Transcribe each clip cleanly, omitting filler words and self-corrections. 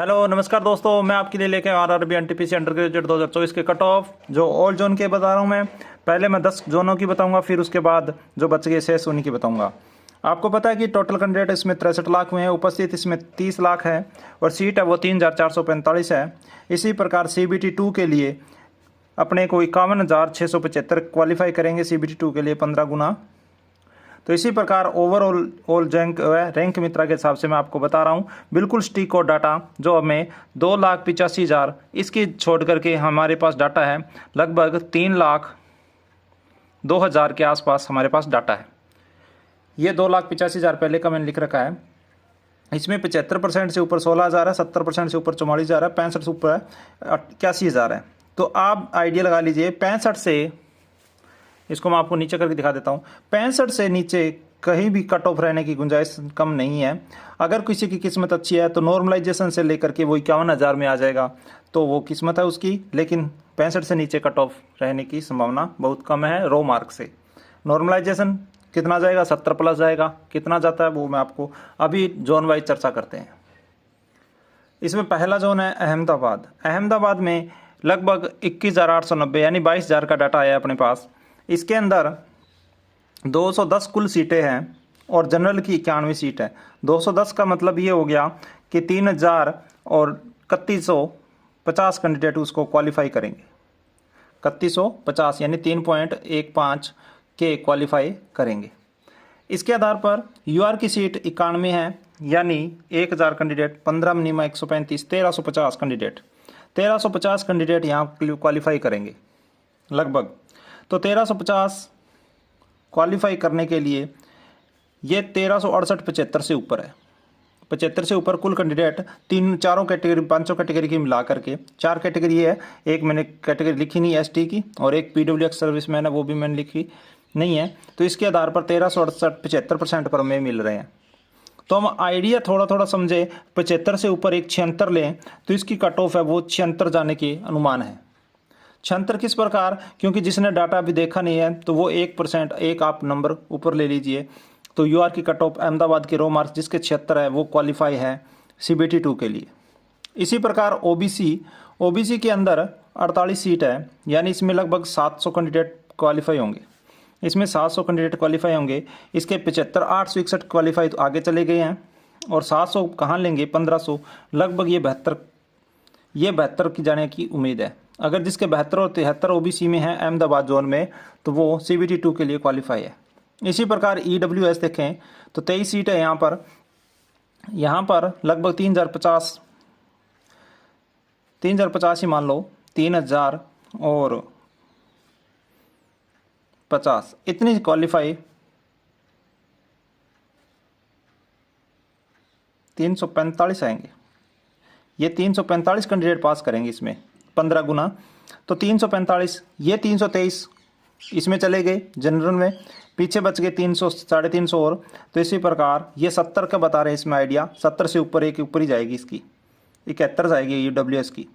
Hello नमस्कार दोस्तों, मैं आपके लिए लेके आरआरबी एनटीपीसी अंडर ग्रेजुएट 2024 के कट ऑफ जो ऑल जोन के बता रहा हूँ। मैं पहले 10 जोनों की बताऊंगा, फिर उसके बाद जो बच गए शेष उन्हीं की बताऊंगा। आपको पता है कि टोटल कैंडिडेट इसमें 63 लाख हुए हैं, उपस्थित इसमें 30 लाख है और सीट है वो 3445 है। इसी प्रकार CBT 2 के लिए अपने को 51,675 क्वालिफाई करेंगे। CBT 2 के लिए 15 गुना। तो इसी प्रकार ओवरऑल ऑल रैंक मित्रा के हिसाब से मैं आपको बता रहा हूँ बिल्कुल स्टिक और डाटा जो हमें 2,85,000 इसकी छोड़ करके हमारे पास डाटा है लगभग 3,02,000 के आसपास हमारे पास डाटा है। ये 2,85,000 पहले का मैंने लिख रखा है। इसमें 75% से ऊपर 16,000 है, 70% से ऊपर 44,000 है, 65 से ऊपर 81,000 है। तो आप आइडिया लगा लीजिए 65 से, इसको मैं आपको नीचे करके दिखा देता हूँ, 65 से नीचे कहीं भी कट ऑफ रहने की गुंजाइश कम नहीं है। अगर किसी की किस्मत अच्छी है तो नॉर्मलाइजेशन से लेकर के वो 51,000 में आ जाएगा, तो वो किस्मत है उसकी। लेकिन 65 से नीचे कट ऑफ रहने की संभावना बहुत कम है रो मार्क से। नॉर्मलाइजेशन कितना जाएगा? 70 प्लस जाएगा। कितना जाता है वो मैं आपको अभी जोन वाइज चर्चा करते हैं। इसमें पहला जोन है अहमदाबाद। अहमदाबाद में लगभग 21,890 यानी 22,000 का डाटा आया अपने पास। इसके अंदर 210 कुल सीटें हैं और जनरल की 91 सीट है। 210 का मतलब ये हो गया कि 3,000 और 3150 कैंडिडेट उसको क्वालिफाई करेंगे। 3150 यानी 3.15 के क्वालिफाई करेंगे। इसके आधार पर UR की सीट 91 है यानी 1,000 कैंडिडेट, 15 मिनिमम 135, 1,350 कैंडिडेट, 1,350 कैंडिडेट यहाँ क्वालिफाई करेंगे लगभग। तो 1,350 क्वालिफाई करने के लिए ये 1,368 75 से ऊपर है। 75 से ऊपर कुल कैंडिडेट चारों कैटेगरी 5 कैटेगरी की मिला करके 4 कैटेगरी है। एक मैंने कैटेगरी लिखी नहीं ST की और एक PWX सर्विसमैन है, वो भी मैंने लिखी नहीं है। तो इसके आधार पर 1,368 75% पर हमें मिल रहे हैं। तो हम आइडिया थोड़ा थोड़ा समझे, 75 से ऊपर एक 76 लें तो इसकी कट ऑफ है वो 76 जाने की अनुमान है। 76 किस प्रकार? क्योंकि जिसने डाटा अभी देखा नहीं है तो वो 1% एक आप नंबर ऊपर ले लीजिए। तो UR की कट ऑफ अहमदाबाद के रो मार्क्स जिसके 76 है वो क्वालिफाई है CBT 2 के लिए। इसी प्रकार OBC के अंदर 48 सीट है यानी इसमें लगभग 700 कैंडिडेट क्वालिफाई होंगे। इसमें 700 कैंडिडेट क्वालिफाई होंगे। इसके 75 861 क्वालिफाई तो आगे चले गए हैं और 700 कहाँ लेंगे? 1500, लगभग ये 72 की जाने की उम्मीद है। अगर जिसके 72 और 73 OBC में है अहमदाबाद जोन में तो वो CBT 2 के लिए क्वालिफाई है। इसी प्रकार EWS देखें तो 23 सीट है यहाँ पर लगभग 3,050 ही मान लो, 3,000 और 50 इतनी क्वालिफाई 345 आएंगे। ये 345 कैंडिडेट पास करेंगे इसमें 15 गुना। तो 345, ये 323 इसमें चले गए जनरल में, पीछे बच गए 300 350 और। तो इसी प्रकार ये 70 का बता रहे हैं इसमें आइडिया, 70 से ऊपर एक ऊपर ही जाएगी, इसकी 71 जाएगी UWS की।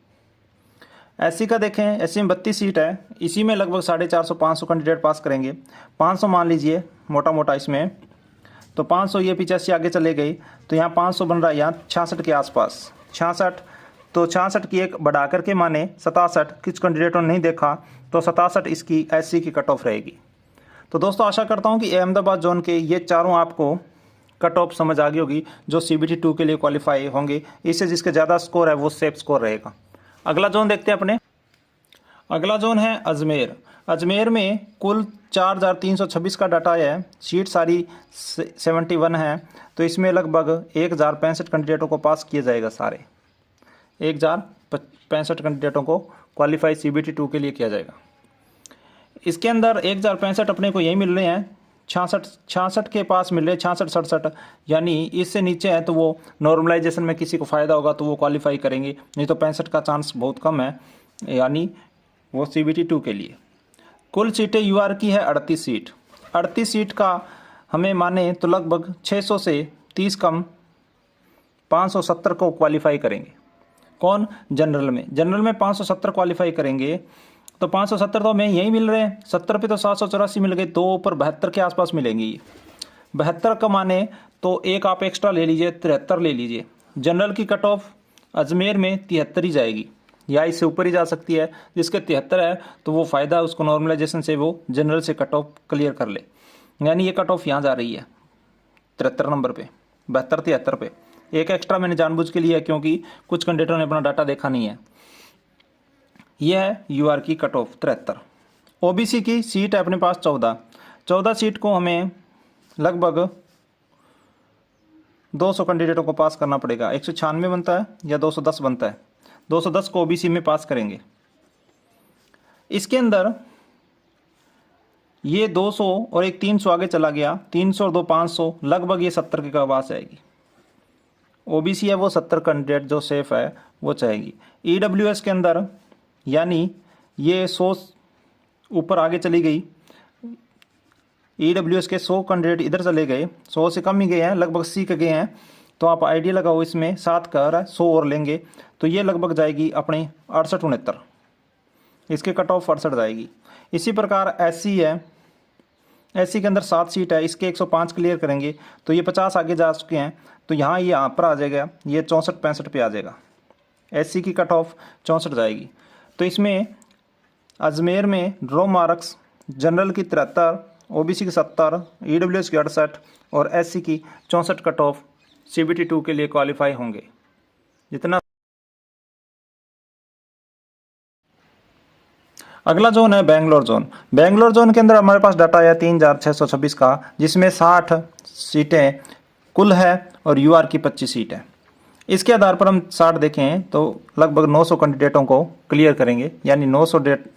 SC का देखें, SC में 32 सीट है, इसी में लगभग 450-500 कैंडिडेट पास करेंगे। 500 मान लीजिए मोटा मोटा इसमें, तो 500 ये 85 आगे चले गई तो यहाँ 500 बन रहा है यहाँ 66 के आसपास। 66 तो 66 की एक बढ़ा करके माने 67, कुछ कैंडिडेटों ने नहीं देखा तो 67 इसकी SC की कट ऑफ रहेगी। तो दोस्तों आशा करता हूँ कि अहमदाबाद जोन के ये चारों आपको कट ऑफ समझ आ गई होगी जो CBT 2 के लिए क्वालिफाई होंगे। इससे जिसके ज़्यादा स्कोर है वो सेफ स्कोर रहेगा। अगला जोन देखते हैं अपने। अगला जोन है अजमेर। अजमेर में कुल 4,326 का डाटा है, सीट सारी 71 है। तो इसमें लगभग 1,065 कैंडिडेटों को पास किया जाएगा। सारे 1,065 कैंडिडेटों को क्वालिफाई CBT 2 के लिए किया जाएगा। इसके अंदर 1,065 अपने को यही मिल रहे हैं, 66 के पास मिल रहे हैं, 66-67 यानी इससे नीचे है तो वो नॉर्मलाइजेशन में किसी को फ़ायदा होगा तो वो क्वालिफाई करेंगे, नहीं तो 65 का चांस बहुत कम है यानी वो CBT 2 के लिए। कुल सीटें UR की है 38 सीट। 38 सीट का हमें माने तो लगभग 600 से 30 कम 570 को क्वालिफाई करेंगे। कौन? जनरल में 570 क्वालिफाई करेंगे। तो 570 तो हमें यही मिल रहे हैं, 70 पे तो 784 मिल गए, 2 ऊपर 72 के आसपास मिलेंगे। 72 का माने तो एक आप एक्स्ट्रा ले लीजिए, 73 ले लीजिए। जनरल की कट ऑफ अजमेर में 73 ही जाएगी या इससे ऊपर ही जा सकती है। जिसके 73 है तो वो फ़ायदा उसको नॉर्मलाइजेशन से वो जनरल से कट ऑफ क्लियर कर ले, यानी ये कट ऑफ यहाँ जा रही है 73 नंबर पे, 72 73 पे। एक एक्स्ट्रा मैंने जानबूझ के लिया क्योंकि कुछ कैंडिडेटों ने अपना डाटा देखा नहीं है। यह है यूआर की कट ऑफ 73। ओबीसी की सीट है अपने पास 14 सीट को हमें लगभग 200 कैंडिडेटों को पास करना पड़ेगा। 196 बनता है या 210 बनता है, 210 को ओबीसी में पास करेंगे। इसके अंदर ये 200 और एक 300 आगे चला गया, 300 और 2 500, लगभग ये 70 के पास आएगी। ओबीसी है वो 70 कैंडिडेट जो सेफ है वो चाहेगी। ईडब्ल्यूएस के अंदर यानी ये 100 ऊपर आगे चली गई, ईडब्ल्यूएस के 100 कैंडिडेट इधर चले गए, 100 से कम ही गए हैं, लगभग 80 के गए हैं। तो आप आइडिया लगाओ, इसमें 7 का 100 और लेंगे तो ये लगभग जाएगी अपने 68 69, इसके कट ऑफ 68 जाएगी। इसी प्रकार एससी है, एससी के अंदर 7 सीट है, इसके 105 क्लियर करेंगे तो ये 50 आगे जा चुके हैं, तो यहाँ पर आ जाएगा, ये 64 65 पे आ जाएगा। एससी की कट ऑफ 64 जाएगी। तो इसमें अजमेर में ड्रॉ मार्क्स जनरल की 73, ओबीसी की 70, ईडब्ल्यूएस की 68 और एससी की 64 कट ऑफ CBT 2 के लिए क्वालिफाई होंगे। जितना अगला जोन है बेंगलोर जोन। बेंगलोर जोन के अंदर हमारे पास डाटा आया 3626 का, जिसमें 60 सीटें कुल है और यूआर की 25 सीट है। इसके आधार पर हम 60 देखें तो लगभग 900 कैंडिडेटों को क्लियर करेंगे, यानी 900 डेट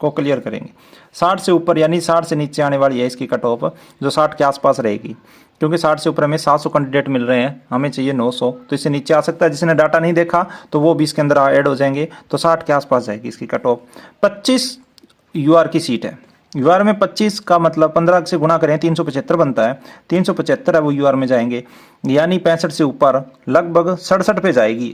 को क्लियर करेंगे। 60 से ऊपर यानी 60 से नीचे आने वाली है इसकी कट ऑफ, जो 60 के आसपास रहेगी, क्योंकि 60 से ऊपर हमें 700 कैंडिडेट मिल रहे हैं, हमें चाहिए 900, तो इससे नीचे आ सकता है। जिसने डाटा नहीं देखा तो वो भी इसके अंदर ऐड हो जाएंगे, तो 60 के आसपास जाएगी इसकी कट ऑफ। 25 यूआर की सीट है। यूआर में 25 का मतलब 15 से गुणा करें 375 बनता है, 375 है वो यूआर में जाएंगे, यानी 65 से ऊपर लगभग 67 पे जाएगी,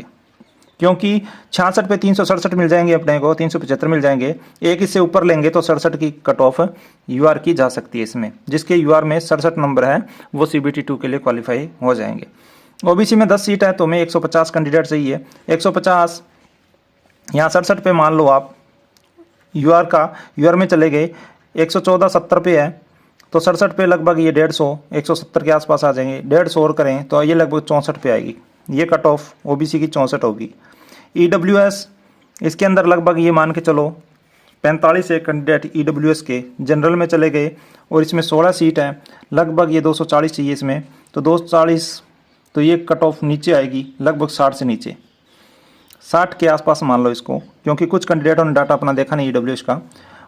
क्योंकि 66 पे 367 मिल जाएंगे अपने को, 375 मिल जाएंगे, एक इससे ऊपर लेंगे तो 67 की कट ऑफ यूआर की जा सकती है इसमें। जिसके यूआर में 67 नंबर है वो CBT 2 के लिए क्वालिफाई हो जाएंगे। ओबीसी में 10 सीट है तो हमें 150 कैंडिडेट चाहिए। 150 यहाँ 67 पे मान लो आप, यूआर में चले गए, 114 70 पे है तो 67 पे लगभग ये 150 170 के आसपास आ जाएंगे। 150 और करें तो ये लगभग 64 पे आएगी, ये कट ऑफ ओबीसी की 64 होगी। ईडब्ल्यूएस इसके अंदर लगभग ये मान के चलो 45 एक कैंडिडेट ईडब्ल्यूएस के जनरल में चले गए और इसमें 16 सीट हैं, लगभग ये 240 चाहिए इसमें, तो 240 तो ये कट ऑफ नीचे आएगी लगभग 60 से नीचे, 60 के आसपास मान लो इसको, क्योंकि कुछ कैंडिडेटों ने डाटा अपना देखा नहीं ईडब्ल्यूएस का।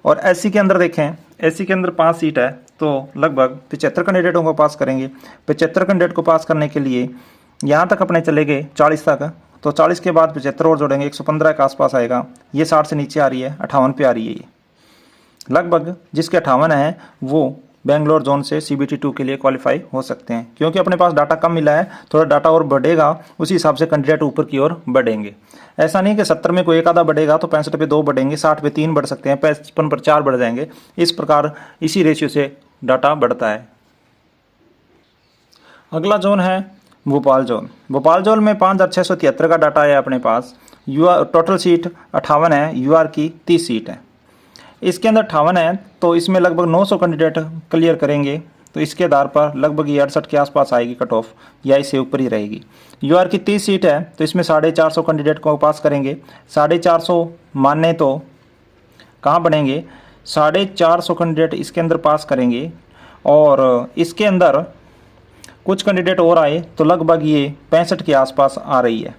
और एससी के अंदर देखें, एससी के अंदर 5 सीट है तो लगभग 75 कैंडिडेटों को पास करेंगे। 75 कैंडिडेट को पास करने के लिए यहाँ तक अपने चले गए 40 तक, तो 40 के बाद 75 और जोड़ेंगे, 115 के आसपास आएगा। ये 60 से नीचे आ रही है, 58 पे आ रही है ये लगभग। जिसके 58 है वो बेंगलोर जोन से CBT 2 के लिए क्वालिफाई हो सकते हैं, क्योंकि अपने पास डाटा कम मिला है, थोड़ा डाटा और बढ़ेगा, उसी हिसाब से कैंडिडेट ऊपर की ओर बढ़ेंगे। ऐसा नहीं कि 70 में कोई एक आधा बढ़ेगा तो 65 पे 2 बढ़ेंगे, 60 पे 3 बढ़ सकते हैं, 55 पर 4 बढ़ जाएंगे। इस प्रकार इसी रेशियो से डाटा बढ़ता है। अगला जोन है भोपाल जोन। भोपाल जोन में 5673 का डाटा है अपने पास। टोटल सीट 58 है, यूआर की 30 सीट है। इसके अंदर 58 है तो इसमें लगभग 900 कैंडिडेट क्लियर करेंगे, तो इसके आधार पर लगभग ये 68 के आसपास आएगी कट ऑफ, या इससे ऊपर ही रहेगी। यूआर की 30 सीट है तो इसमें 450 कैंडिडेट को पास करेंगे। 450 मानने तो कहाँ बनेंगे, 450 कैंडिडेट इसके अंदर पास करेंगे, और इसके अंदर कुछ कैंडिडेट और आए तो लगभग ये 65 के आसपास आ रही है।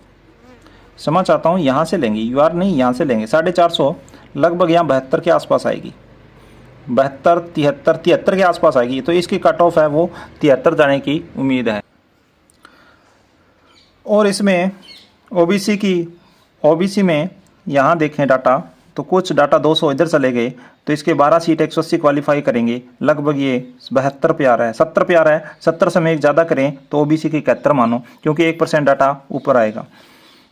समझ चाहता हूँ, यहाँ से लेंगे, यूआर नहीं यहाँ से लेंगे। 450 लगभग यहाँ 72 के आसपास आएगी, 72 73 के आसपास आएगी, तो इसकी कट ऑफ है वो 73 जाने की उम्मीद है। और इसमें ओबीसी में यहाँ देखें डाटा, तो कुछ डाटा 200 इधर चले गए, तो इसके 12 सीट 180 क्वालिफाई करेंगे, लगभग ये 72 पे आ रहा है, 70 पे आ रहा है। 70 से में एक ज़्यादा करें तो ओबीसी की 71 मानो, क्योंकि 1% डाटा ऊपर आएगा।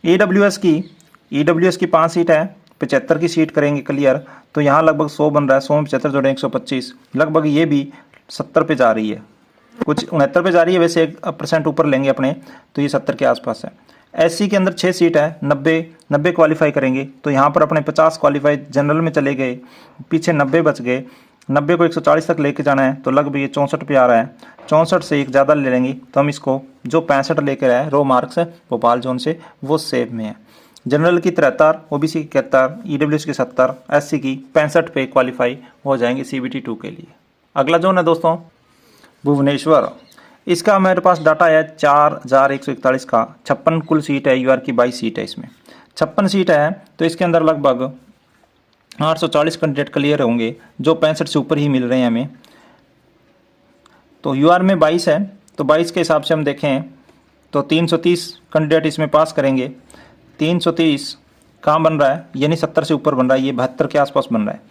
ईडब्ल्यूएस की 5 सीट है, 75 की सीट करेंगे क्लियर, तो यहाँ लगभग 100 बन रहा है, 100 में 75 जोड़े 125, लगभग ये भी 70 पे जा रही है, कुछ 69 पे जा रही है, वैसे 1% ऊपर लेंगे अपने तो ये 70 के आसपास है। एससी के अंदर 6 सीट है, 90 क्वालिफाई करेंगे, तो यहाँ पर अपने 50 क्वालिफाई जनरल में चले गए, पीछे 90 बच गए, 90 को 140 तक लेके जाना है, तो लगभग ये 64 पे आ रहा है। 64 से एक ज़्यादा ले लेंगे तो हम इसको जो 65 लेकर आए रो मार्क्स है भोपाल जोन से, वो सेव में है। जनरल की 73, ओबीसी की 71, ईडब्ल्यूएस की 70, एससी की 65 पे क्वालिफाई हो जाएंगे सीबीटी 2 के लिए। अगला जोन है दोस्तों भुवनेश्वर। इसका मेरे पास डाटा है 4141 का, 56 कुल सीट है, यूआर की 22 सीट है, इसमें 56 सीट है, तो इसके अंदर लगभग 840 कैंडिडेट क्लियर होंगे जो 65 से ऊपर ही मिल रहे हैं हमें। तो यूआर में 22 है, तो 22 के हिसाब से हम देखें तो 330 कैंडिडेट इसमें पास करेंगे। 330 कहाँ बन रहा है, यानी 70 से ऊपर बन रहा है, ये 72 के आसपास बन रहा है,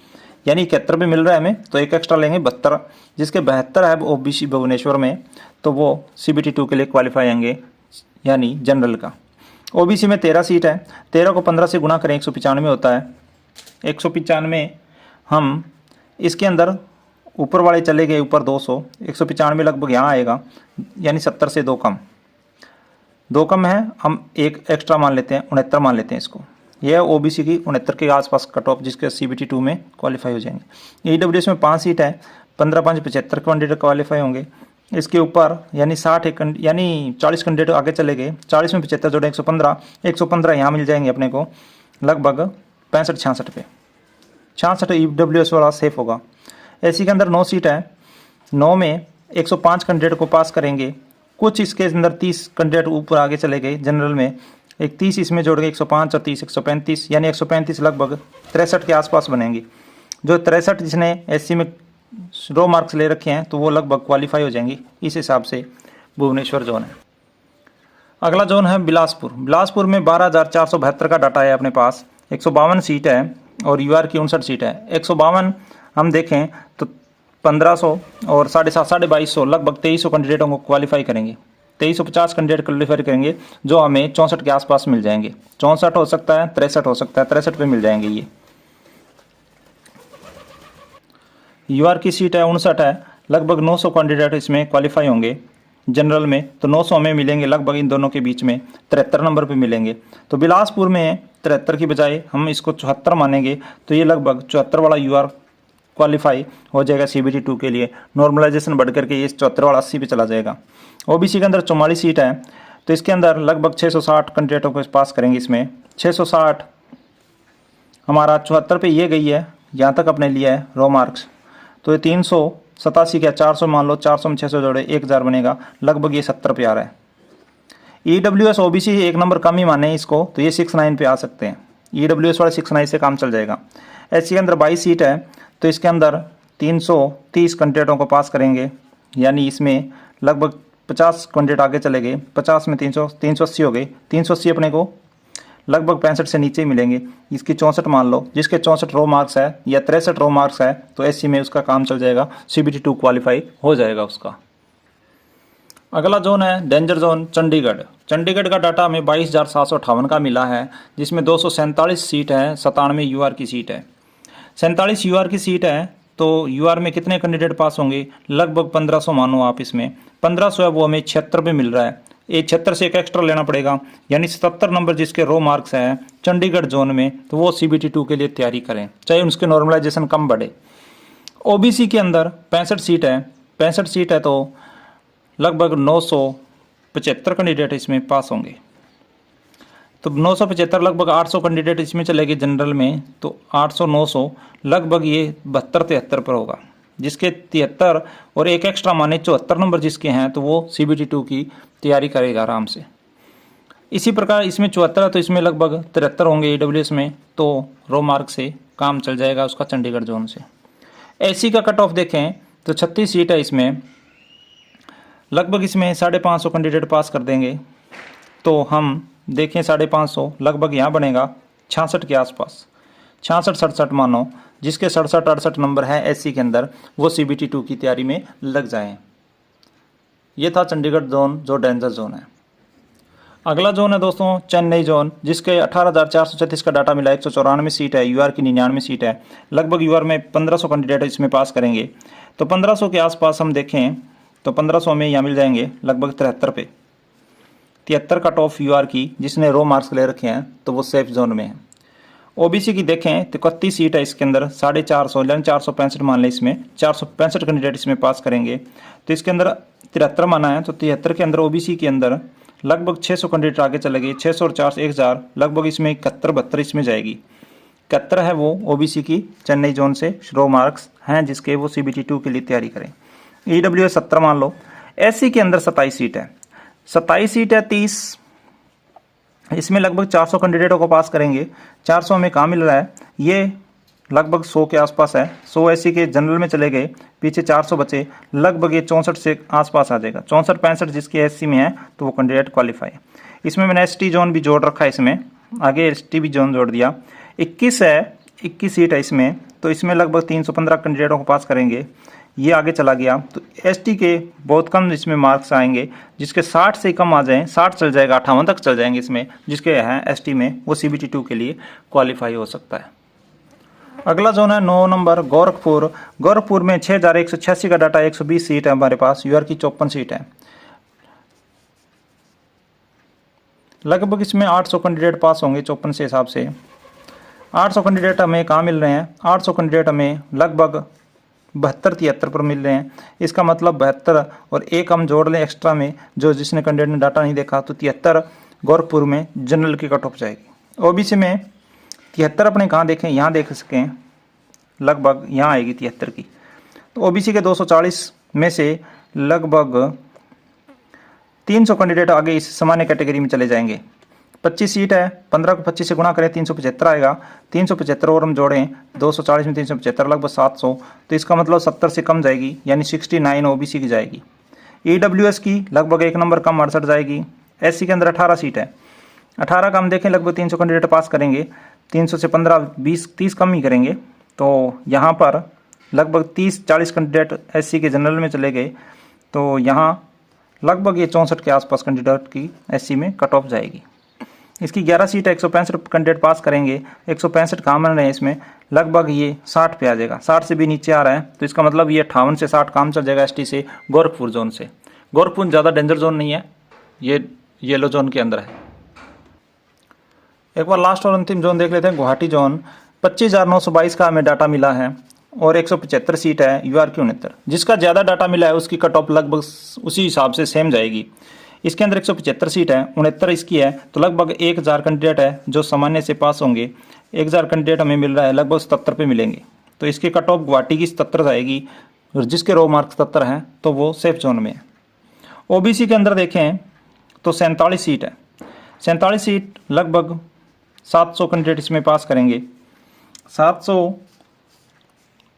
यानी 71 पे मिल रहा है हमें, तो एक एक्स्ट्रा लेंगे 72, जिसके 72 है ओबीसी भुवनेश्वर में, तो वो सीबीटी 2 के लिए क्वालिफाई आएंगे, यानी जनरल का। ओबीसी में 13 सीट है, 13 को 15 से गुना करें 195 होता है। 195 हम इसके अंदर ऊपर वाले चले गए ऊपर 200, 195 लगभग यहाँ आएगा, यानी 70 से 2 कम है, हम एक एक्स्ट्रा मान लेते हैं, 69 मान लेते हैं इसको। यह है ओबीसी की 69 के आसपास कट ऑफ, जिसके सीबीटी 2 में क्वालिफाई हो जाएंगे। ईडब्ल्यूएस में 5 सीट है, 15 5 75 कैंडिडेट क्वालिफाई होंगे। इसके ऊपर यानी 60 यानी 40 कैंडिडेट आगे चले गए, 40 में 75 जोड़े 115 यहाँ मिल जाएंगे अपने को लगभग 65-66 पे। 66 ईडब्ल्यूएस वाला सेफ होगा। एससी के अंदर 9 सीट है, 9 में 105 कैंडिडेट को पास करेंगे। कुछ इसके अंदर 30 कैंडिडेट ऊपर आगे चले गए जनरल में, एक 30 इसमें जोड़ के 105 और 30 135, यानी 135 लगभग 63 के आसपास बनेंगी। जो 63 जिसने एससी में रो मार्क्स ले रखे हैं तो वो लगभग क्वालिफाई हो जाएंगी। इस हिसाब से भुवनेश्वर जोन है। अगला जोन है बिलासपुर। बिलासपुर में 12,472 का डाटा है अपने पास, 152 सीट है और यूआर की 59 सीट है। 152 हम देखें तो 1500 और 2250 लगभग 2300 कैंडिडेटों को क्वालिफाई करेंगे। 2350 कैंडिडेट क्वालिफाई करेंगे जो हमें 64 के आसपास मिल जाएंगे। 64 हो सकता है, 63 हो सकता है, 63 पे मिल जाएंगे ये। यूआर की सीट है 59 है, लगभग 900 कैंडिडेट इसमें क्वालिफाई होंगे जनरल में, तो 900 हमें मिलेंगे लगभग इन दोनों के बीच में 73 नंबर पे मिलेंगे। तो बिलासपुर में 73 की बजाय हम इसको 74 मानेंगे, तो ये लगभग 74 वाला यूआर क्वालिफाई हो जाएगा सीबीटी 2 के लिए। नॉर्मलाइजेशन बढ़ करके ये 74 वाला 80 पे चला जाएगा। ओबीसी के अंदर 44 सीट है, तो इसके अंदर लगभग 660 कैंडिडेटों को पास करेंगे। इसमें 660 हमारा 74 पे ये गई है, यहाँ तक अपने लिया है रो मार्क्स, तो ये 387 क्या 400 मान लो, 400 में 600 जोड़े 1000 बनेगा, लगभग ये 70 पे आ रहा है। ईडब्ल्यूएस ओबीसी एक नंबर कम ही माने इसको, तो ये 69 पे आ सकते हैं। ईडब्ल्यूएस वाले 69 से काम चल जाएगा। एससी के अंदर 22 सीट है, तो इसके अंदर 330 कैंडिडेटों को पास करेंगे, यानी इसमें लगभग 50 कैंडिडेट आगे चले गए, 50 में 380 हो गए। 380 अपने को लगभग 65 से नीचे ही मिलेंगे। इसकी 64 मान लो, जिसके 64 रो मार्क्स है या 63 रो मार्क्स है, तो एससी में उसका काम चल जाएगा, सीबीटी 2 क्वालिफाई हो जाएगा उसका। अगला जोन है डेंजर जोन चंडीगढ़। चंडीगढ़ का डाटा हमें 22,758 का मिला है, जिसमें 247 सीट है, 97 यूआर की सीट है। 47 यूआर की सीट है, तो यूआर में कितने कैंडिडेट पास होंगे, लगभग 1500 मानो आप इसमें। 1500 है वो हमें 76 पे मिल रहा है, ये 76 से एक एक्स्ट्रा लेना पड़ेगा, यानी 77 नंबर जिसके रो मार्क्स हैं चंडीगढ़ जोन में, तो वो सीबीटी 2 के लिए तैयारी करें, चाहे उसके नॉर्मलाइजेशन कम बढ़े। ओबीसी के अंदर 65 सीट है, 65 सीट है, तो लगभग 975 कैंडिडेट इसमें पास होंगे। तो 975 लगभग 800 कैंडिडेट इसमें चलेंगे जनरल में, तो 800 900 लगभग ये 72-73 पर होगा, जिसके 73 और एक एक्स्ट्रा माने 74 नंबर जिसके हैं, तो वो सीबीटी 2 की तैयारी करेगा आराम से। इसी प्रकार इसमें 74 है, तो इसमें लगभग 73 होंगे ईडब्ल्यूएस में, तो रो मार्क से काम चल जाएगा उसका चंडीगढ़ जोन से। एससी का कट ऑफ देखें तो 36 सीट है इसमें, लगभग इसमें 550 कैंडिडेट पास कर देंगे, तो हम देखें 550 लगभग यहाँ बनेगा 66 के आसपास, 66-67 मानो, जिसके 67-68 नंबर है एससी के अंदर, वो सीबीटी 2 की तैयारी में लग जाएं। ये था चंडीगढ़ जोन जो डेंजर जोन है। अगला जोन है दोस्तों चेन्नई जोन, जिसके 18,436 का डाटा मिला, 194 सीट है, यूआर की 99 सीट है, लगभग यूआर में 1500 कैंडिडेट इसमें पास करेंगे। तो 1500 के आसपास हम देखें तो 1500 में यहाँ मिल जाएंगे लगभग 73 पे। 73 कट ऑफ यूआर की जिसने रो मार्क्स ले रखे हैं तो वो सेफ जोन में है। ओबीसी की देखें तो 31 सीट है इसके अंदर, 450 यानी 465 मान लें, इसमें 465 कैंडिडेट इसमें पास करेंगे। तो इसके अंदर 73 माना है, तो 73 के अंदर ओबीसी के अंदर लगभग 600 कैंडिडेट आगे चले गए, 600 और 400 1000, लगभग इसमें 71-72 इसमें जाएगी। 71 है वो ओबीसी की चेन्नई जोन से रो मार्क्स हैं जिसके वो CBT 2 के लिए तैयारी करें। EWS 70 मान लो। SC के अंदर 27 सीट है, 27 सीट है 30, इसमें लगभग 400 कैंडिडेटों को पास करेंगे। 400 में कहाँ मिल रहा है, ये लगभग 100 के आसपास है। 100 SC के जनरल में चले गए, पीछे 400 बचे, लगभग ये 64 से आसपास आ जाएगा। 64-65 जिसके SC में है तो वो कैंडिडेट क्वालिफाई है। इसमें मैंने ST जोन भी जोड़ रखा है, इसमें आगे ST भी जोन जोड़ दिया। 21 है, 21 सीट है इसमें, तो इसमें लगभग 315 कैंडिडेटों को पास करेंगे। ये आगे चला गया तो ST के बहुत कम इसमें मार्क्स आएंगे, जिसके 60 से कम आ जाएं, 60 चल जाएगा, 58 तक चल जाएंगे इसमें, जिसके हैं ST में वो CBT 2 के लिए क्वालिफाई हो सकता है। अगला जोन है 9 नंबर गोरखपुर। गोरखपुर में 6186 का डाटा, 120 सीट है हमारे पास, यूआर की 54 सीट है। लगभग इसमें 800 कैंडिडेट पास होंगे 54 से हिसाब से। 800 कैंडिडेट हमें कहाँ मिल रहे हैं, 800 कैंडिडेट हमें लगभग 72-73 पर मिल रहे हैं। इसका मतलब 72 और एक हम जोड़ लें एक्स्ट्रा में, जो जिसने कैंडिडेट ने डाटा नहीं देखा, तो 73 गोरखपुर में जनरल की कट ऑफ जाएगी। ओबीसी में 73 अपने कहाँ देखें, यहाँ देख सकें, लगभग यहाँ आएगी 73 की। तो ओबीसी के 240 में से लगभग 300 कैंडिडेट आगे इस सामान्य कैटेगरी में चले जाएंगे। 25 सीट है, 15 को 25 से गुणा करें 375 आएगा। 375 और हम जोड़ें 240 में 375 लगभग 700, तो इसका मतलब 70 से कम जाएगी, यानी 69 ओबीसी की जाएगी। EWS की लगभग 1 नंबर कम 68 जाएगी। SC के अंदर 18 सीट है, 18 का हम देखें लगभग 300 कैंडिडेट पास करेंगे। 300 से 15 20 30 कम ही करेंगे, तो यहाँ पर लगभग 30-40 कैंडिडेट SC के जनरल में चले गए, तो यहाँ लगभग ये 64 के आसपास कैंडिडेट की SC में कट ऑफ जाएगी। इसकी 11 सीट है, 165 कैंडिडेट पास करेंगे। 165 कहाँ बन रहे हैं इसमें, लगभग ये 60 पे आ जाएगा, 60 से भी नीचे आ रहा है, तो इसका मतलब ये 58 से 60 काम चल जाएगा ST से गोरखपुर जोन से। गोरखपुर ज़्यादा डेंजर जोन नहीं है, ये येलो जोन के अंदर है। एक बार लास्ट और अंतिम जोन देख लेते हैं, गुवाहाटी जोन। 25,922 का हमें डाटा मिला है और 175 सीट है, यूआर की 69। जिसका ज़्यादा डाटा मिला है उसकी कट ऑफ लगभग उसी हिसाब से सेम जाएगी। इसके अंदर 175 सीट है, 69 इसकी है, तो लगभग 1000 कैंडिडेट है जो सामान्य से पास होंगे। 1000 कैंडिडेट हमें मिल रहा है, लगभग 77 पे मिलेंगे, तो इसकी कट ऑफ गुवाहाटी की 77 जाएगी, और जिसके रो मार्क्स 77 हैं तो वो सेफ जोन में है। ओबीसी के अंदर देखें तो 47 सीट है, 47 सीट लगभग 700 कैंडिडेट इसमें पास करेंगे। 700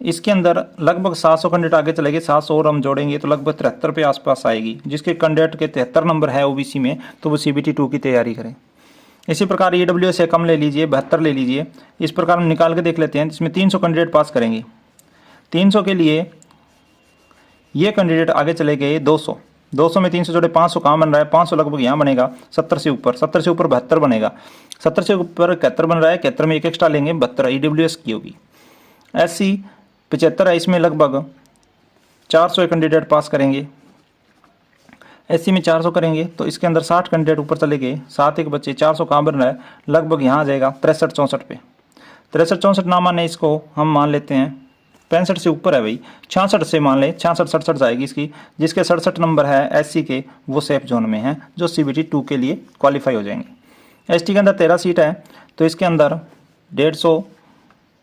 इसके अंदर लगभग 700 कैंडिडेट आगे चलेंगे, 700 और हम जोड़ेंगे तो लगभग 73 पे आसपास आएगी। जिसके कैंडिडेट के 73 नंबर है ओबीसी में, तो वो CBT 2 की तैयारी करें। इसी प्रकार EWS से कम ले लीजिए, 72 ले लीजिए। इस प्रकार हम निकाल के देख लेते हैं, जिसमें 300 कैंडिडेट पास करेंगे। 300 के लिए ये कैंडिडेट आगे चले गए 200, 200 में 300 जोड़े 500 कहाँ बन रहा है, 500 लगभग यहाँ बनेगा। 70 से ऊपर 72 बनेगा। 70 से ऊपर 71 बन रहा है, 71 में एक एक्स्ट्रा लेंगे, 72 EWS की होगी। SC 75 है, इसमें लगभग 400 कैंडिडेट पास करेंगे। SC में 400 करेंगे तो इसके अंदर 60 कैंडिडेट ऊपर चले गए, 7 एक बच्चे, 400 कहाँ बन रहा है, लगभग यहाँ आ जाएगा 63-64 पे। 63-64 ना माने इसको हम मान लेते हैं 65 से ऊपर है भाई, 66 से मान लें, 66-67 जाएगी इसकी। जिसके 67 नंबर है SC के, वो सेफ जोन में है, जो CBT 2 के लिए क्वालिफाई हो जाएंगे। ST के अंदर 13 सीट है, तो इसके अंदर 150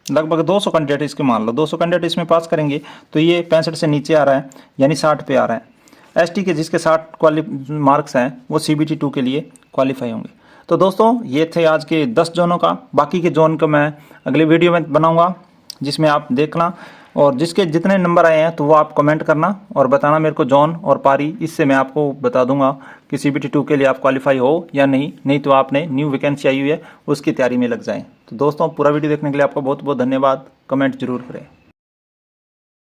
लगभग 200 कैंडिडेट इसके मान लो, 200 कैंडिडेट इसमें पास करेंगे, तो ये 65 से नीचे आ रहा है, यानी 60 पे आ रहा है। ST के जिसके 60 मार्क्स हैं वो CBT 2 के लिए क्वालिफाई होंगे। तो दोस्तों ये थे आज के 10 जोनों का। बाकी के जोन को मैं अगले वीडियो में बनाऊंगा, जिसमें आप देखना, और जिसके जितने नंबर आए हैं तो वो आप कमेंट करना और बताना मेरे को जोन और पारी, इससे मैं आपको बता दूंगा कि CBT 2 के लिए आप क्वालिफाई हो या नहीं तो आपने न्यू वैकेंसी आई हुई है उसकी तैयारी में लग जाएं। तो दोस्तों पूरा वीडियो देखने के लिए आपका बहुत बहुत धन्यवाद। कमेंट जरूर करें।